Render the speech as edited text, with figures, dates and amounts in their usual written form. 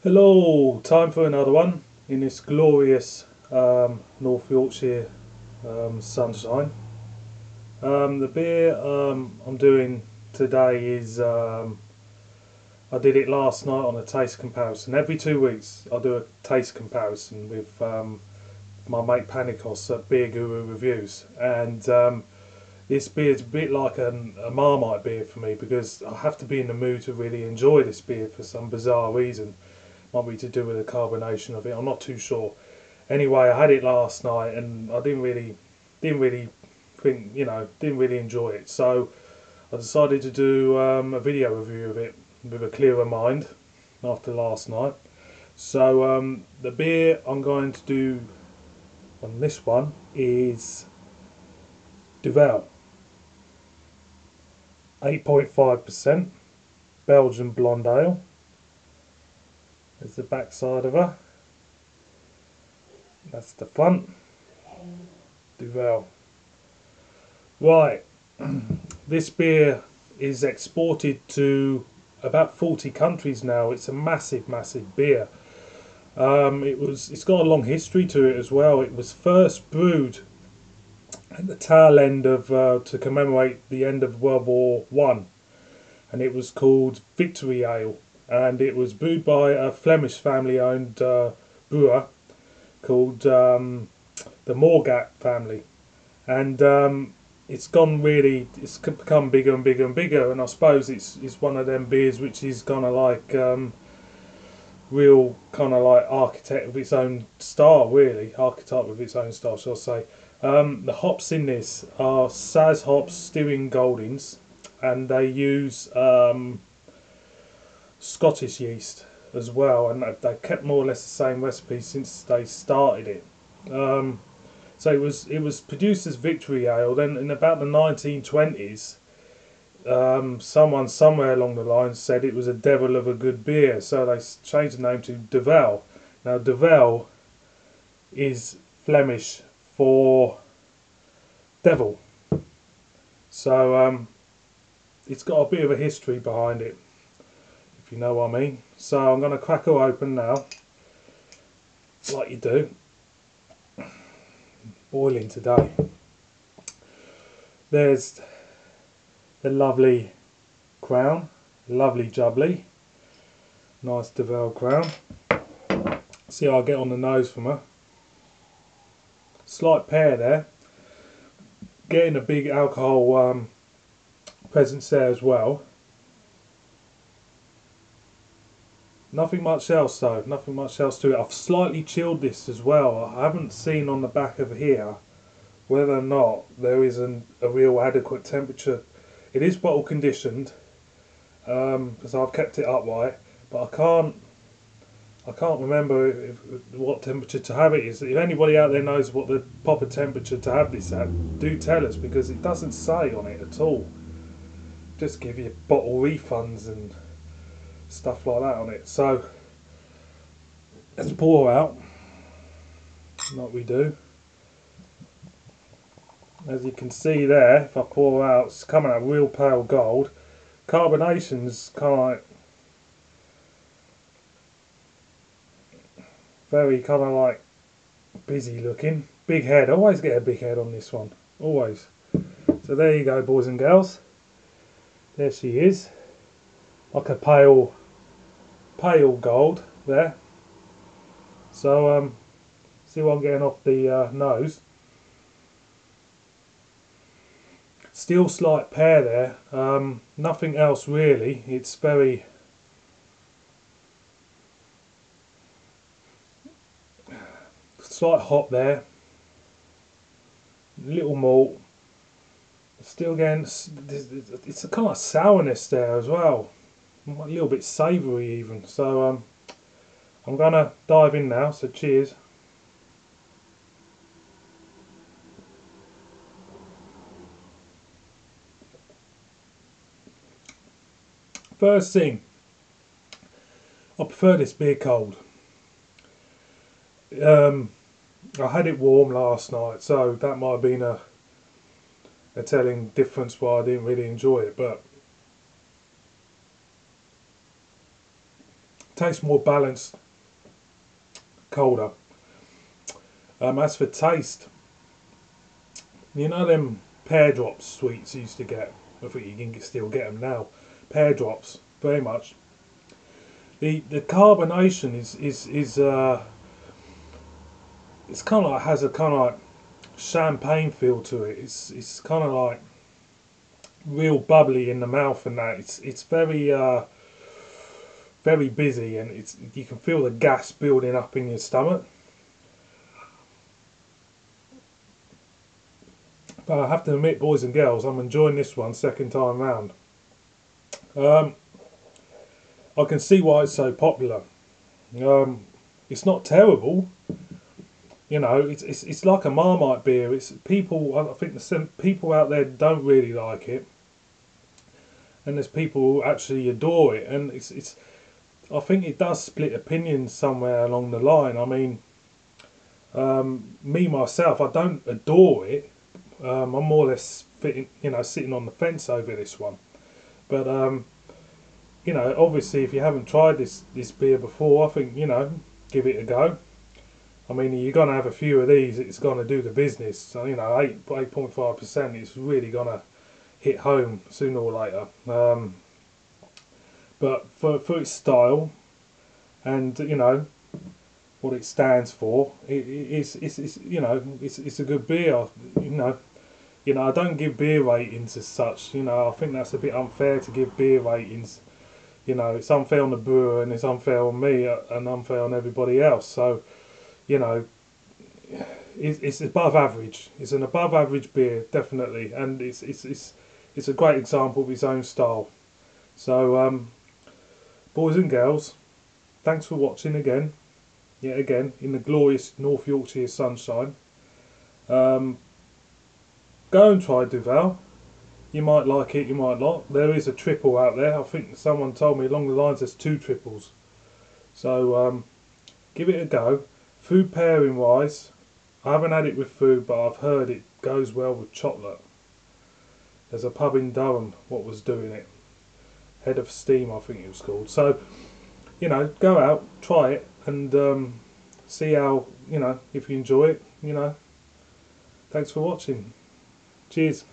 Hello, time for another one in this glorious North Yorkshire sunshine. The beer I'm doing today is I did it last night on a taste comparison. Every 2 weeks I do a taste comparison with my mate Panikos at Beer Guru Reviews, and this beer is a bit like a Marmite beer for me because I have to be in the mood to really enjoy this beer for some bizarre reason. Might be to do with the carbonation of it. I'm not too sure. Anyway, I had it last night and I didn't really think, didn't really enjoy it. So I decided to do a video review of it with a clearer mind after last night. So the beer I'm going to do on this one is Duvel, 8.5% Belgian blonde ale. There's the back side of her. That's the front. Duvel. Right, this beer is exported to about 40 countries now. It's a massive, massive beer. It's got a long history to it as well. It was first brewed at the tail end of to commemorate the end of World War One, and it was called Victory Ale, and it was brewed by a Flemish family-owned brewer called the Moortgat family, and it's become bigger and bigger and bigger, and I suppose it's one of them beers which is kind of like real kind of like architect of its own style, really archetype of its own style, shall I say. The hops in this are Saz hops, Stewing Goldings, and they use Scottish yeast as well, and they've kept more or less the same recipe since they started it. So it was produced as Victory Ale. Then in about the 1920s, someone somewhere along the line said it was a devil of a good beer, so they changed the name to Duvel. Now Duvel is Flemish for devil, so it's got a bit of a history behind it, if you know what I mean. So I'm going to crack her open now, like you do. Boiling today. There's the lovely crown, lovely jubbly, nice Duvel crown. See how I get on the nose from her. Slight pear there, getting a big alcohol presence there as well. Nothing much else though, nothing much else to it. I've slightly chilled this as well. I haven't seen on the back of here whether or not there is a real adequate temperature. It is bottle conditioned because I've kept it upright, but I can't remember what temperature to have it is. If anybody out there knows what the proper temperature to have this at, do tell us, because it doesn't say on it at all. Just give you bottle refunds and stuff like that on it. So let's pour out like we do. As you can see there, if I pour out, it's coming out real pale gold. Carbonation's kind of like very kind of like busy looking. Big head. I always get a big head on this one, always. So there you go, boys and girls. There she is, like a pale gold there. So see what I'm getting off the nose. Still slight pear there, nothing else really. It's very slight hop there, little malt. Still getting, it's a kind of sourness there as well, a little bit savoury even. So I'm gonna dive in now, so cheers. First thing, I prefer this beer cold. I had it warm last night, so that might have been a telling difference why I didn't really enjoy it. But tastes more balanced, colder. As for taste, you know them pear drops sweets you used to get. I think you can still get them now. Pear drops, very much. The carbonation is it's kind of like, has a kind of like champagne feel to it. It's kind of like real bubbly in the mouth, and that it's very busy, and it's, you can feel the gas building up in your stomach. But I have to admit, boys and girls, I'm enjoying this one second time round. Um, I can see why it's so popular. It's not terrible, you know. It's like a Marmite beer. It's people. I think some people out there don't really like it, and there's people who actually adore it. And it's. I think it does split opinions somewhere along the line. I mean, me myself, I don't adore it. I'm more or less sitting on the fence over this one. But you know, obviously, if you haven't tried this beer before, I think, you know, give it a go. I mean, you're gonna have a few of these. It's gonna do the business. So, you know, 8.5%. It's really gonna hit home sooner or later. But for its style and, you know, what it stands for, it's you know, it's a good beer. You know, I don't give beer ratings as such. You know, I think that's a bit unfair to give beer ratings. You know, it's unfair on the brewer, and it's unfair on me, and unfair on everybody else. So, you know, it's above average. It's an above average beer, definitely, and it's a great example of its own style. So, boys and girls, thanks for watching again, yet again, in the glorious North Yorkshire sunshine. Um, Go and try Duvel. You might like it, you might not. There is a triple out there. I think someone told me along the lines there's 2 triples. So give it a go. Food pairing wise, I haven't had it with food, but I've heard it goes well with chocolate. There's a pub in Durham what was doing it. Head of Steam, I think it was called. So, you know, go out, try it, and see how, you know, if you enjoy it, you know. Thanks for watching. Cheers.